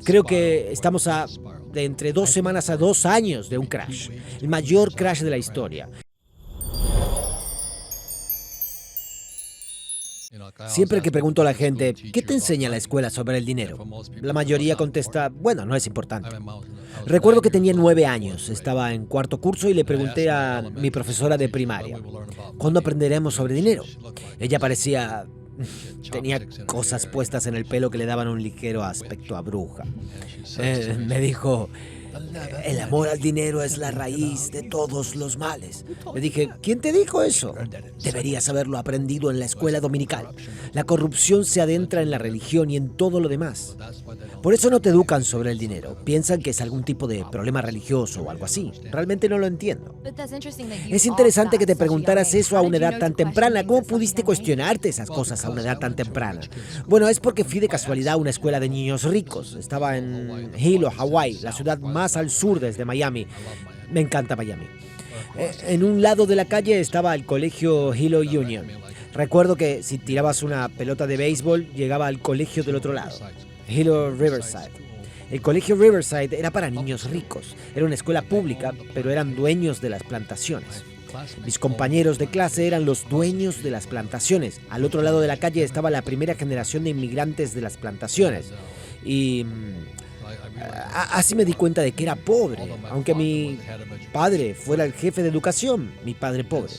Creo que estamos de entre 2 semanas a 2 años de un crash, el mayor crash de la historia. Siempre que pregunto a la gente, ¿qué te enseña la escuela sobre el dinero? La mayoría contesta, bueno, no es importante. Recuerdo que tenía 9 años, estaba en cuarto curso y le pregunté a mi profesora de primaria, ¿cuándo aprenderemos sobre dinero? Ella parecía... tenía cosas puestas en el pelo que le daban un ligero aspecto a bruja. Me dijo, el amor al dinero es la raíz de todos los males. Le dije, ¿quién te dijo eso? Deberías haberlo aprendido en la escuela dominical. La corrupción se adentra en la religión y en todo lo demás. Por eso no te educan sobre el dinero. Piensan que es algún tipo de problema religioso o algo así. Realmente no lo entiendo. Es interesante que te preguntaras eso a una edad tan temprana. ¿Cómo pudiste cuestionarte esas cosas a una edad tan temprana? Bueno, es porque fui de casualidad a una escuela de niños ricos. Estaba en Hilo, Hawái, la ciudad más al sur desde Miami. Me encanta Miami. En un lado de la calle estaba el colegio Hilo Union. Recuerdo que si tirabas una pelota de béisbol, llegaba al colegio del otro lado, Hilo Riverside. El colegio Riverside era para niños ricos. Era una escuela pública, pero eran dueños de las plantaciones. Mis compañeros de clase eran los dueños de las plantaciones. Al otro lado de la calle estaba la primera generación de inmigrantes de las plantaciones. Y así me di cuenta de que era pobre, aunque mi padre fuera el jefe de educación, mi padre pobre.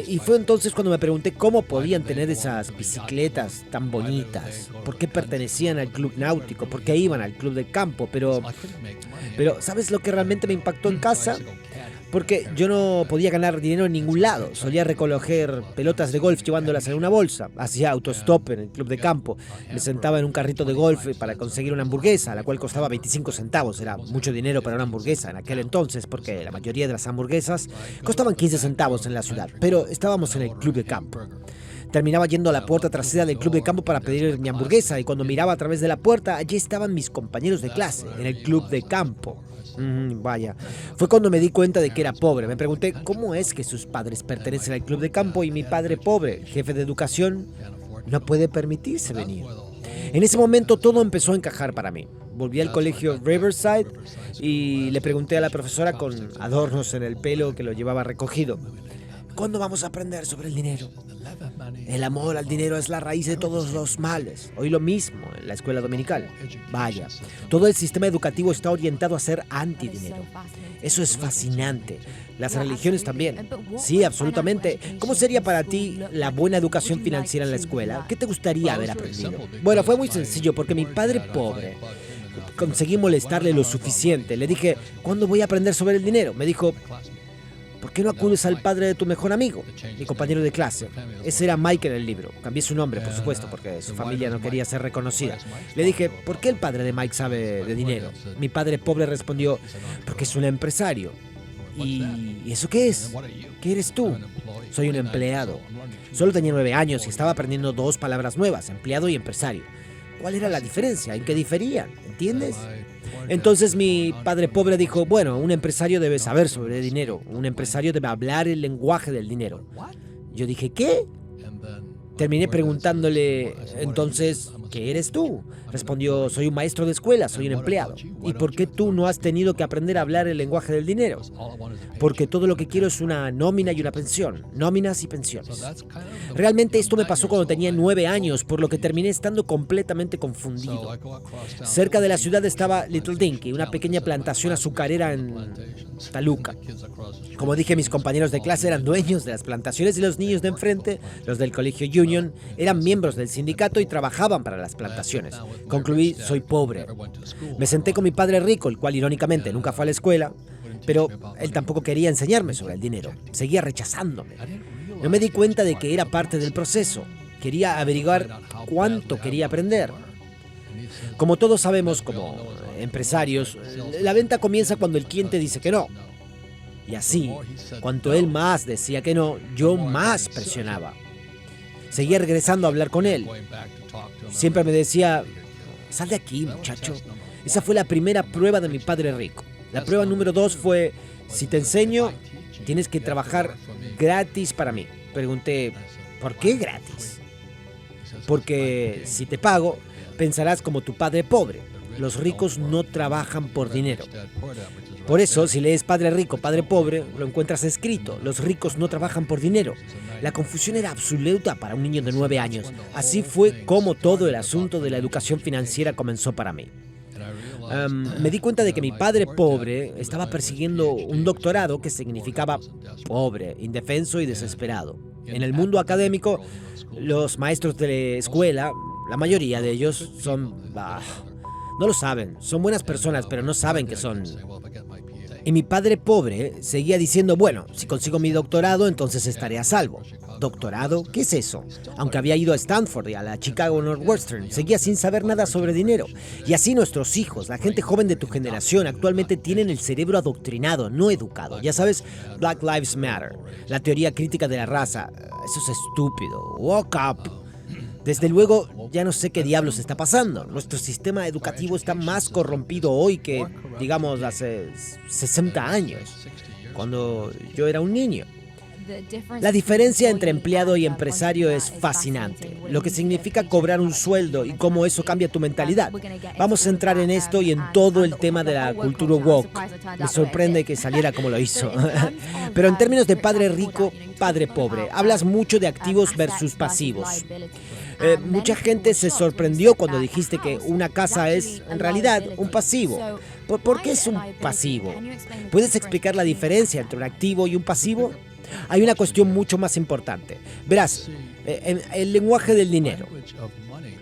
Y fue entonces cuando me pregunté cómo podían tener esas bicicletas tan bonitas, por qué pertenecían al club náutico, por qué iban al club de campo, pero ¿sabes lo que realmente me impactó en casa? Porque yo no podía ganar dinero en ningún lado. Solía recoger pelotas de golf llevándolas en una bolsa. Hacía autostop en el club de campo. Me sentaba en un carrito de golf para conseguir una hamburguesa, la cual costaba 25 centavos. Era mucho dinero para una hamburguesa en aquel entonces, porque la mayoría de las hamburguesas costaban 15 centavos en la ciudad. Pero estábamos en el club de campo. Terminaba yendo a la puerta trasera del club de campo para pedir mi hamburguesa y cuando miraba a través de la puerta, allí estaban mis compañeros de clase, en el club de campo. Vaya, fue cuando me di cuenta de que era pobre. Me pregunté cómo es que sus padres pertenecen al club de campo y mi padre pobre, jefe de educación, no puede permitirse venir. En ese momento todo empezó a encajar para mí. Volví al colegio Riverside y le pregunté a la profesora con adornos en el pelo que lo llevaba recogido, ¿cuándo vamos a aprender sobre el dinero? El amor al dinero es la raíz de todos los males. Hoy lo mismo en la escuela dominical. Vaya, todo el sistema educativo está orientado a ser antidinero. Eso es fascinante. Las religiones también. Sí, absolutamente. ¿Cómo sería para ti la buena educación financiera en la escuela? ¿Qué te gustaría haber aprendido? Bueno, fue muy sencillo porque mi padre pobre conseguí molestarle lo suficiente. Le dije, ¿cuándo voy a aprender sobre el dinero? Me dijo, ¿por qué no acudes al padre de tu mejor amigo, mi compañero de clase? Ese era Mike en el libro. Cambié su nombre, por supuesto, porque su familia no quería ser reconocida. Le dije, ¿por qué el padre de Mike sabe de dinero? Mi padre pobre respondió, porque es un empresario. ¿Y eso qué es? ¿Qué eres tú? Soy un empleado. Solo tenía 9 años y estaba aprendiendo 2 palabras nuevas, empleado y empresario. ¿Cuál era la diferencia? ¿En qué diferían? ¿Entiendes? Entonces mi padre pobre dijo, bueno, un empresario debe saber sobre dinero, un empresario debe hablar el lenguaje del dinero. Yo dije, ¿qué? Terminé preguntándole, entonces, ¿qué eres tú? Respondió, soy un maestro de escuela, soy un empleado. ¿Y por qué tú no has tenido que aprender a hablar el lenguaje del dinero? Porque todo lo que quiero es una nómina y una pensión, nóminas y pensiones. Realmente esto me pasó cuando tenía 9 años, por lo que terminé estando completamente confundido. Cerca de la ciudad estaba Little Dinky, una pequeña plantación azucarera en Taluca. Como dije, mis compañeros de clase eran dueños de las plantaciones y los niños de enfrente, los del colegio Union, eran miembros del sindicato y trabajaban para las plantaciones. Concluí, soy pobre. Me senté con mi padre rico, el cual irónicamente nunca fue a la escuela, pero él tampoco quería enseñarme sobre el dinero. Seguía rechazándome. No me di cuenta de que era parte del proceso. Quería averiguar cuánto quería aprender. Como todos sabemos, como empresarios, la venta comienza cuando el cliente dice que no. Y así, cuanto él más decía que no, yo más presionaba. Seguía regresando a hablar con él. Siempre me decía, sal de aquí, muchacho. Esa fue la primera prueba de mi padre rico. La prueba número 2 fue, si te enseño, tienes que trabajar gratis para mí. Pregunté, ¿por qué gratis? Porque si te pago, pensarás como tu padre pobre. Los ricos no trabajan por dinero. Por eso, si lees Padre Rico, Padre Pobre, lo encuentras escrito. Los ricos no trabajan por dinero. La confusión era absoluta para un niño de 9 años. Así fue como todo el asunto de la educación financiera comenzó para mí. Me di cuenta de que mi padre pobre estaba persiguiendo un doctorado que significaba pobre, indefenso y desesperado. En el mundo académico, los maestros de la escuela, la mayoría de ellos no lo saben, son buenas personas, pero no saben que son. Y mi padre pobre seguía diciendo, bueno, si consigo mi doctorado, entonces estaré a salvo. ¿Doctorado? ¿Qué es eso? Aunque había ido a Stanford y a la Chicago Northwestern, seguía sin saber nada sobre dinero. Y así nuestros hijos, la gente joven de tu generación, actualmente tienen el cerebro adoctrinado, no educado. Ya sabes, Black Lives Matter, la teoría crítica de la raza. Eso es estúpido. Woke up. Desde luego, ya no sé qué diablos está pasando. Nuestro sistema educativo está más corrompido hoy que, digamos, hace 60 años, cuando yo era un niño. La diferencia entre empleado y empresario es fascinante, lo que significa cobrar un sueldo y cómo eso cambia tu mentalidad. Vamos a entrar en esto y en todo el tema de la cultura woke. Me sorprende que saliera como lo hizo. Pero en términos de padre rico, padre pobre, hablas mucho de activos versus pasivos. Mucha gente se sorprendió cuando dijiste que una casa es, en realidad, un pasivo. ¿Por qué es un pasivo? ¿Puedes explicar la diferencia entre un activo y un pasivo? Hay una cuestión mucho más importante. Verás, el lenguaje del dinero.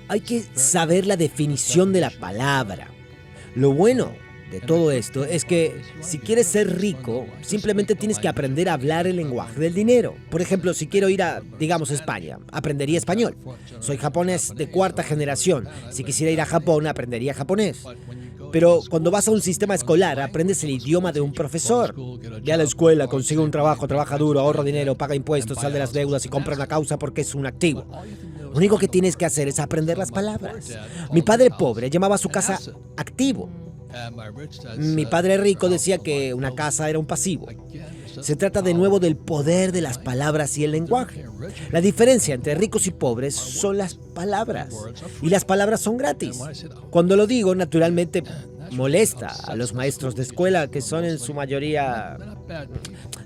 Hay que saber la definición de la palabra. Lo bueno de todo esto es que si quieres ser rico, simplemente tienes que aprender a hablar el lenguaje del dinero. Por ejemplo, si quiero ir a, digamos, España, aprendería español. Soy japonés de 4ª generación. Si quisiera ir a Japón, aprendería japonés. Pero cuando vas a un sistema escolar, aprendes el idioma de un profesor. Ve a la escuela, consigue un trabajo, trabaja duro, ahorra dinero, paga impuestos, sal de las deudas y compra una causa porque es un activo. Lo único que tienes que hacer es aprender las palabras. Mi padre pobre llamaba a su casa activo. Mi padre rico decía que una casa era un pasivo. Se trata de nuevo del poder de las palabras y el lenguaje. La diferencia entre ricos y pobres son las palabras. Y las palabras son gratis. Cuando lo digo, naturalmente molesta a los maestros de escuela, que son en su mayoría...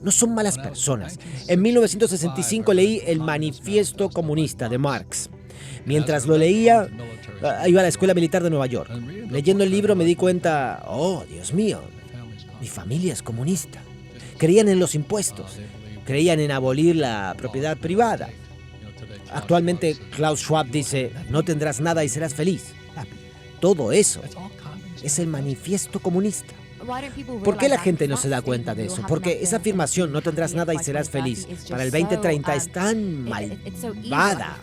no son malas personas. En 1965 leí El Manifiesto Comunista de Marx. Mientras lo leía, iba a la Escuela Militar de Nueva York. Leyendo el libro me di cuenta, oh, Dios mío, mi familia es comunista. Creían en los impuestos, creían en abolir la propiedad privada. Actualmente Klaus Schwab dice, no tendrás nada y serás feliz. Todo eso es el manifiesto comunista. ¿Por qué la gente no se da cuenta de eso? Porque esa afirmación, no tendrás nada y serás feliz, para el 2030 es tan malvada.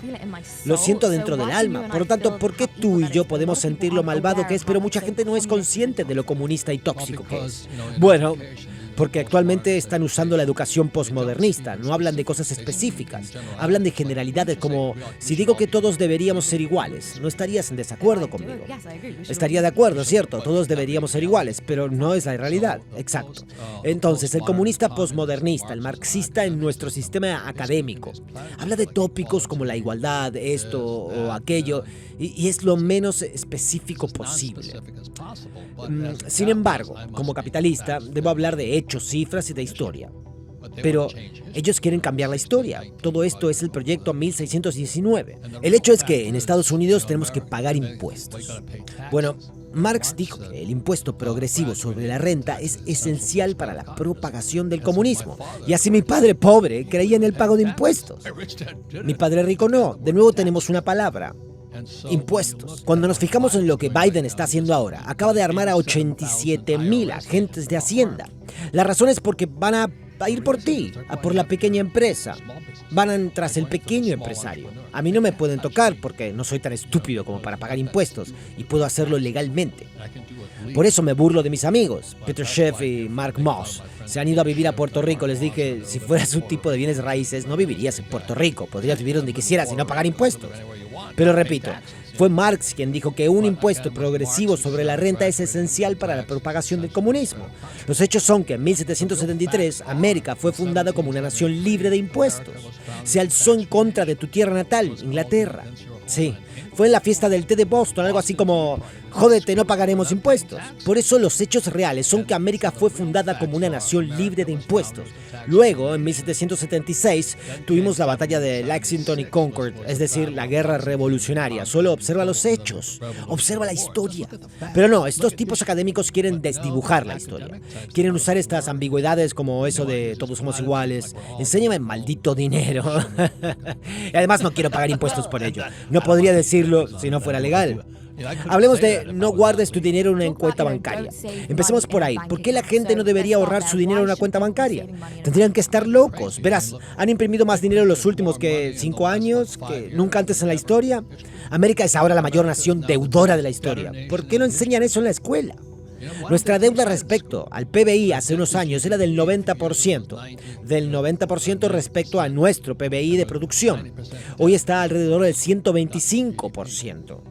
Lo siento dentro del alma. Por lo tanto, ¿por qué tú y yo podemos sentir lo malvado que es, pero mucha gente no es consciente de lo comunista y tóxico que es? Bueno, porque actualmente están usando la educación posmodernista, no hablan de cosas específicas, hablan de generalidades como, si digo que todos deberíamos ser iguales, no estarías en desacuerdo conmigo. Estaría de acuerdo, ¿cierto? Todos deberíamos ser iguales, pero no es la realidad, exacto. Entonces, el comunista posmodernista, el marxista en nuestro sistema académico, habla de tópicos como la igualdad, esto o aquello, y es lo menos específico posible. Sin embargo, como capitalista, debo hablar de hechos, cifras y de historia. Pero ellos quieren cambiar la historia. Todo esto es el proyecto 1619. El hecho es que en Estados Unidos tenemos que pagar impuestos. Bueno, Marx dijo que el impuesto progresivo sobre la renta es esencial para la propagación del comunismo. Y así mi padre pobre creía en el pago de impuestos. Mi padre rico no. De nuevo tenemos una palabra. Impuestos. Cuando nos fijamos en lo que Biden está haciendo ahora, acaba de armar a 87,000 agentes de Hacienda. La razón es porque van a ir por ti, a por la pequeña empresa. Van tras el pequeño empresario. A mí no me pueden tocar porque no soy tan estúpido como para pagar impuestos y puedo hacerlo legalmente. Por eso me burlo de mis amigos, Peter Schiff y Mark Moss. Se han ido a vivir a Puerto Rico. Les dije, si fueras un tipo de bienes raíces, no vivirías en Puerto Rico. Podrías vivir donde quisieras y no pagar impuestos. Pero repito, fue Marx quien dijo que un impuesto progresivo sobre la renta es esencial para la propagación del comunismo. Los hechos son que en 1773 América fue fundada como una nación libre de impuestos. Se alzó en contra de tu tierra natal, Inglaterra. Sí, fue en la fiesta del té de Boston, algo así como, jódete, no pagaremos impuestos. Por eso los hechos reales son que América fue fundada como una nación libre de impuestos. Luego, en 1776, tuvimos la batalla de Lexington y Concord, es decir, la guerra revolucionaria. Solo observa los hechos, observa la historia. Pero no, estos tipos académicos quieren desdibujar la historia. Quieren usar estas ambigüedades como eso de todos somos iguales. Enséñame maldito dinero. Y además no quiero pagar impuestos por ello. No podría decirlo si no fuera legal. Hablemos de no guardes tu dinero en una cuenta bancaria. Empecemos por ahí. ¿Por qué la gente no debería ahorrar su dinero en una cuenta bancaria? Tendrían que estar locos. Verás, han imprimido más dinero en los últimos que 5 años, que nunca antes en la historia. América es ahora la mayor nación deudora de la historia. ¿Por qué no enseñan eso en la escuela? Nuestra deuda respecto al PBI hace unos años era del 90%, respecto a nuestro PBI de producción. Hoy está alrededor del 125%.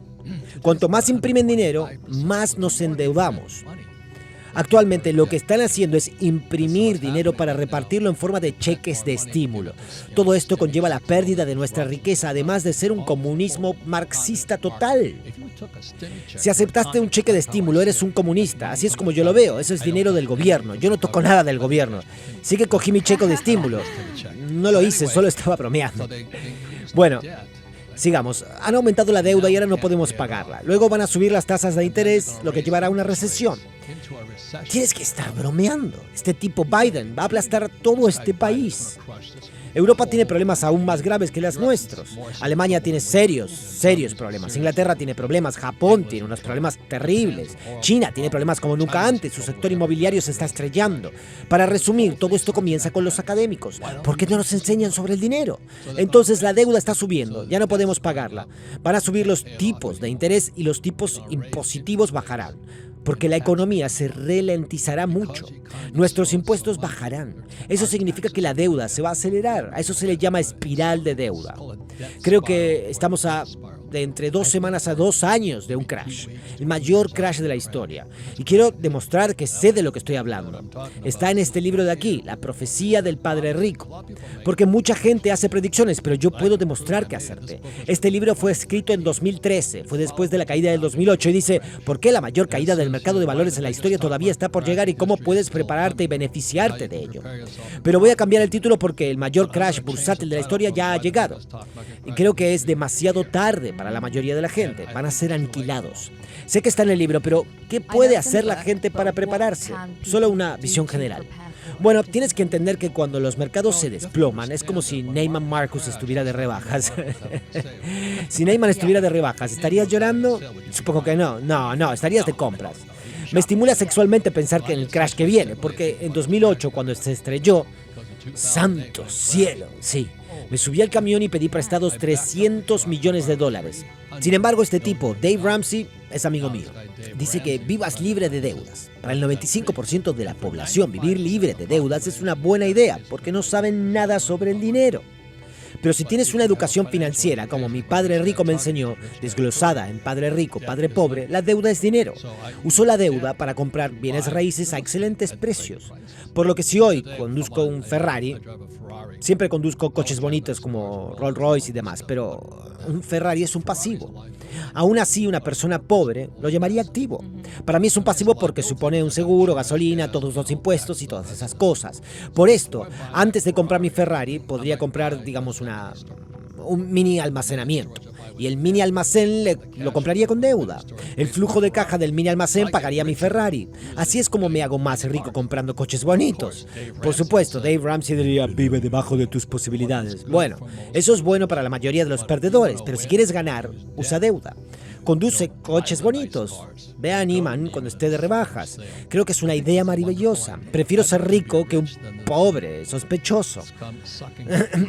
Cuanto más imprimen dinero, más nos endeudamos. Actualmente lo que están haciendo es imprimir dinero para repartirlo en forma de cheques de estímulo. Todo esto conlleva la pérdida de nuestra riqueza, además de ser un comunismo marxista total. Si aceptaste un cheque de estímulo, eres un comunista. Así es como yo lo veo. Eso es dinero del gobierno. Yo no toco nada del gobierno. Sí que cogí mi cheque de estímulo. No lo hice, solo estaba bromeando. Bueno, sigamos. Han aumentado la deuda y ahora no podemos pagarla. Luego van a subir las tasas de interés, lo que llevará a una recesión. Tienes que estar bromeando. Este tipo Biden va a aplastar todo este país. Europa tiene problemas aún más graves que los nuestros. Alemania tiene serios problemas. Inglaterra tiene problemas. Japón tiene unos problemas terribles. China tiene problemas como nunca antes. Su sector inmobiliario se está estrellando. Para resumir, todo esto comienza con los académicos. ¿Por qué no nos enseñan sobre el dinero? Entonces la deuda está subiendo. Ya no podemos pagarla. Van a subir los tipos de interés y los tipos impositivos bajarán. Porque la economía se ralentizará mucho. Nuestros impuestos bajarán. Eso significa que la deuda se va a acelerar. A eso se le llama espiral de deuda. Creo que estamos de entre 2 semanas a 2 años de un crash. El mayor crash de la historia. Y quiero demostrar que sé de lo que estoy hablando. Está en este libro de aquí, La profecía del padre rico. Porque mucha gente hace predicciones, pero yo puedo demostrar que acerté. Este libro fue escrito en 2013. Fue después de la caída del 2008 y dice, ¿por qué la mayor caída del mercado de valores en la historia todavía está por llegar y cómo puedes prepararte y beneficiarte de ello? Pero voy a cambiar el título porque el mayor crash bursátil de la historia ya ha llegado. Y creo que es demasiado tarde para la mayoría de la gente. Van a ser aniquilados. Sé que está en el libro, pero ¿qué puede hacer la gente para prepararse? Solo una visión general. Bueno, tienes que entender que cuando los mercados se desploman, es como si Neiman Marcus estuviera de rebajas. Si Neiman estuviera de rebajas, ¿estarías llorando? Supongo que no. No, estarías de compras. Me estimula sexualmente pensar que en el crash que viene, porque en 2008, cuando se estrelló, ¡santo cielo! Sí, me subí al camión y pedí prestados $300 millones. Sin embargo, este tipo, Dave Ramsey, es amigo mío. Dice que vivas libre de deudas. Para el 95% de la población, vivir libre de deudas es una buena idea, porque no saben nada sobre el dinero. Pero si tienes una educación financiera, como mi padre rico me enseñó, desglosada en padre rico, padre pobre, la deuda es dinero. Uso la deuda para comprar bienes raíces a excelentes precios. Por lo que si hoy conduzco un Ferrari, siempre conduzco coches bonitos como Rolls Royce y demás, pero un Ferrari es un pasivo. Aún así, una persona pobre lo llamaría activo. Para mí es un pasivo porque supone un seguro, gasolina, todos los impuestos y todas esas cosas. Por esto, antes de comprar mi Ferrari, podría comprar, digamos, un mini almacenamiento. Y el mini almacén lo compraría con deuda. El flujo de caja del mini almacén pagaría mi Ferrari. Así es como me hago más rico comprando coches bonitos. Por supuesto, Dave Ramsey diría, vive debajo de tus posibilidades. Bueno, eso es bueno para la mayoría de los perdedores, pero si quieres ganar, usa deuda. Conduce coches bonitos. Ve a Neiman cuando esté de rebajas. Creo que es una idea maravillosa. Prefiero ser rico que un pobre, sospechoso.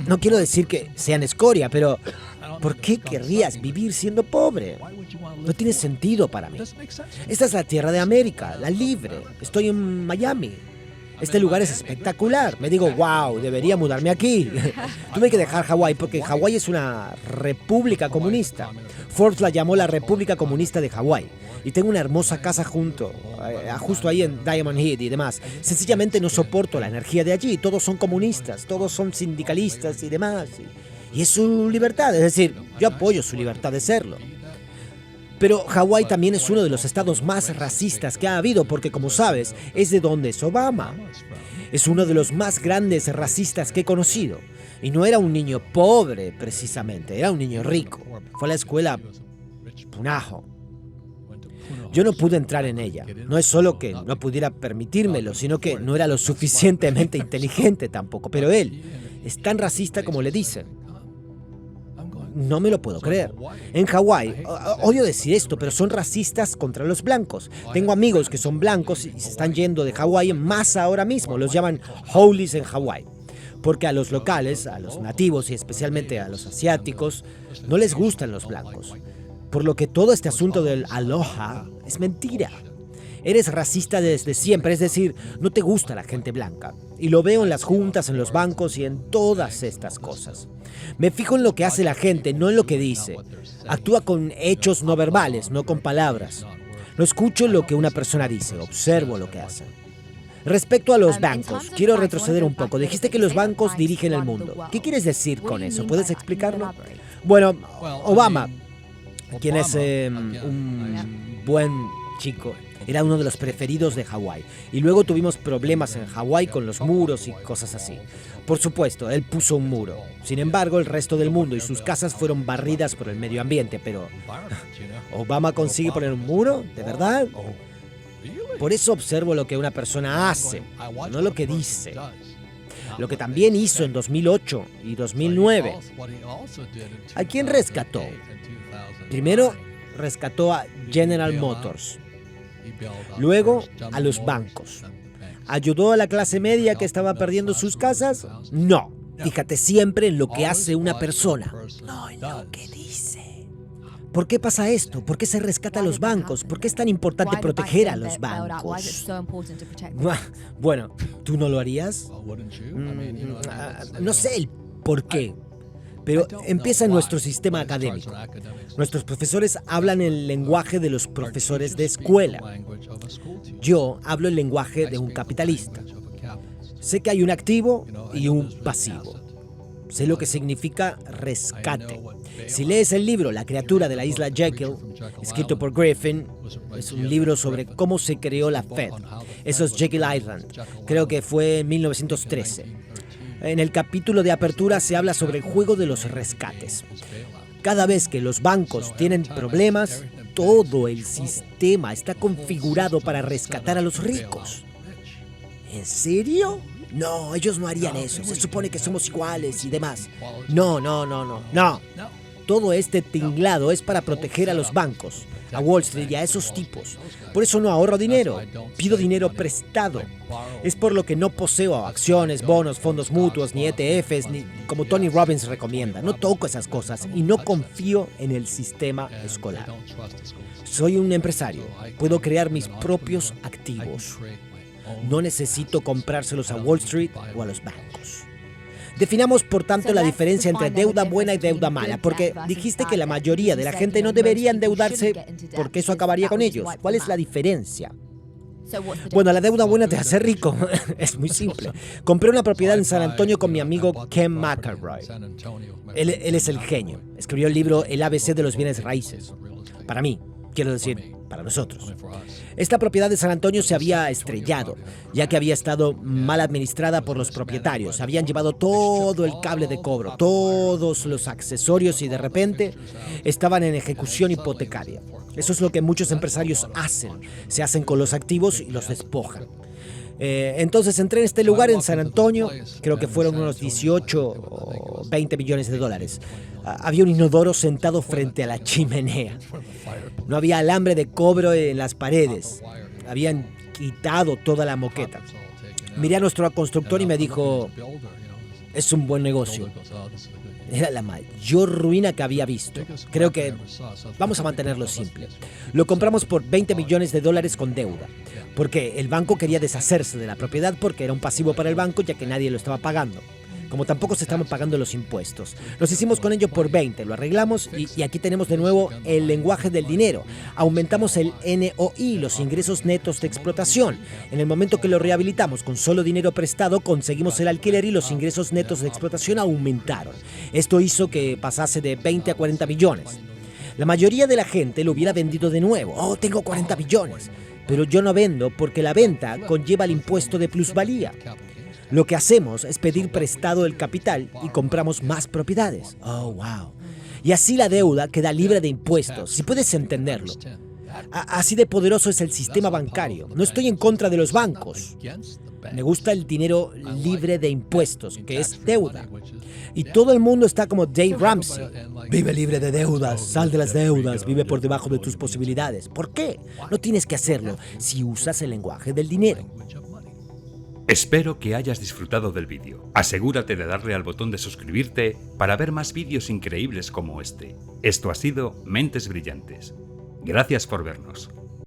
No quiero decir que sean escoria, pero ¿por qué querrías vivir siendo pobre? No tiene sentido para mí. Esta es la tierra de América, la libre. Estoy en Miami. Este lugar es espectacular. Me digo, wow, debería mudarme aquí. Tuve que dejar Hawái porque Hawái es una república comunista. Forbes la llamó la República Comunista de Hawái. Y tengo una hermosa casa justo ahí en Diamond Head y demás. Sencillamente no soporto la energía de allí. Todos son comunistas, todos son sindicalistas y demás. Y es su libertad, es decir, yo apoyo su libertad de serlo. Pero Hawái también es uno de los estados más racistas que ha habido porque, como sabes, es de donde es Obama. Es uno de los más grandes racistas que he conocido. Y no era un niño pobre, precisamente, era un niño rico. Fue a la escuela Punahou. Yo no pude entrar en ella. No es solo que no pudiera permitírmelo, sino que no era lo suficientemente inteligente tampoco. Pero él es tan racista como le dicen. No me lo puedo creer. En Hawái, odio decir esto, pero son racistas contra los blancos. Tengo amigos que son blancos y se están yendo de Hawái en masa ahora mismo. Los llaman Howlies en Hawái. Porque a los locales, a los nativos y especialmente a los asiáticos, no les gustan los blancos. Por lo que todo este asunto del aloha es mentira. Eres racista desde siempre, es decir, no te gusta la gente blanca. Y lo veo en las juntas, en los bancos y en todas estas cosas. Me fijo en lo que hace la gente, no en lo que dice. Actúa con hechos no verbales, no con palabras. No escucho lo que una persona dice, observo lo que hace. Respecto a los bancos, quiero retroceder un poco. Dijiste que los bancos dirigen el mundo. ¿Qué quieres decir con eso? ¿Puedes explicarlo? Bueno, Obama, quien es un buen chico, era uno de los preferidos de Hawái. Y luego tuvimos problemas en Hawái con los muros y cosas así. Por supuesto, él puso un muro. Sin embargo, el resto del mundo y sus casas fueron barridas por el medio ambiente. Pero, ¿Obama consigue poner un muro? ¿De verdad? Por eso observo lo que una persona hace, no lo que dice. Lo que también hizo en 2008 y 2009. ¿A quién rescató? Primero, rescató a General Motors. Luego, a los bancos. ¿Ayudó a la clase media que estaba perdiendo sus casas? No. Fíjate siempre en lo que hace una persona, no en lo que dice. ¿Por qué pasa esto? ¿Por qué se rescata a los bancos? ¿Por qué es tan importante proteger a los bancos? Bueno, ¿tú no lo harías? No sé el por qué, pero empieza en nuestro sistema académico. Nuestros profesores hablan el lenguaje de los profesores de escuela. Yo hablo el lenguaje de un capitalista. Sé que hay un activo y un pasivo. Sé lo que significa rescate. Si lees el libro La criatura de la isla Jekyll, escrito por Griffin, es un libro sobre cómo se creó la Fed. Eso es Jekyll Island. Creo que fue en 1913. En el capítulo de apertura se habla sobre el juego de los rescates. Cada vez que los bancos tienen problemas, todo el sistema está configurado para rescatar a los ricos. ¿En serio? No, ellos no harían eso. Se supone que somos iguales y demás. No. Todo este tinglado es para proteger a los bancos, a Wall Street y a esos tipos. Por eso no ahorro dinero, pido dinero prestado. Es por lo que no poseo acciones, bonos, fondos mutuos, ni ETFs, ni como Tony Robbins recomienda. No toco esas cosas y no confío en el sistema escolar. Soy un empresario, puedo crear mis propios activos. No necesito comprárselos a Wall Street o a los bancos. Definamos, por tanto, la diferencia entre deuda buena y deuda mala, porque dijiste que la mayoría de la gente no debería endeudarse porque eso acabaría con ellos. ¿Cuál es la diferencia? Bueno, la deuda buena te hace rico. Es muy simple. Compré una propiedad en San Antonio con mi amigo Ken McElroy. Él es el genio. Escribió el libro El ABC de los bienes raíces. Para mí, quiero decir, para nosotros. Esta propiedad de San Antonio se había estrellado, ya que había estado mal administrada por los propietarios. Habían llevado todo el cable de cobro, todos los accesorios y de repente estaban en ejecución hipotecaria. Eso es lo que muchos empresarios hacen. Se hacen con los activos y los despojan. Entonces entré en este lugar en San Antonio, creo que fueron unos 18 o 20 millones de dólares. Había un inodoro sentado frente a la chimenea. No había alambre de cobro en las paredes. Habían quitado toda la moqueta. Miré a nuestro constructor y me dijo, es un buen negocio. Era la mayor ruina que había visto. Creo que vamos a mantenerlo simple. Lo compramos por 20 millones de dólares con deuda, porque el banco quería deshacerse de la propiedad porque era un pasivo para el banco ya que nadie lo estaba pagando. Como tampoco se estaban pagando los impuestos. Nos hicimos con ello por 20, lo arreglamos y aquí tenemos de nuevo el lenguaje del dinero. Aumentamos el NOI, los ingresos netos de explotación. En el momento que lo rehabilitamos con solo dinero prestado, conseguimos el alquiler y los ingresos netos de explotación aumentaron. Esto hizo que pasase de 20 a 40 millones. La mayoría de la gente lo hubiera vendido de nuevo. Oh, tengo 40 millones. Pero yo no vendo porque la venta conlleva el impuesto de plusvalía. Lo que hacemos es pedir prestado el capital y compramos más propiedades. Oh, wow. Y así la deuda queda libre de impuestos, si puedes entenderlo. Así de poderoso es el sistema bancario. No estoy en contra de los bancos. Me gusta el dinero libre de impuestos, que es deuda. Y todo el mundo está como Dave Ramsey. Vive libre de deudas, sal de las deudas, vive por debajo de tus posibilidades. ¿Por qué? No tienes que hacerlo si usas el lenguaje del dinero. Espero que hayas disfrutado del vídeo. Asegúrate de darle al botón de suscribirte para ver más vídeos increíbles como este. Esto ha sido Mentes Brillantes. Gracias por vernos.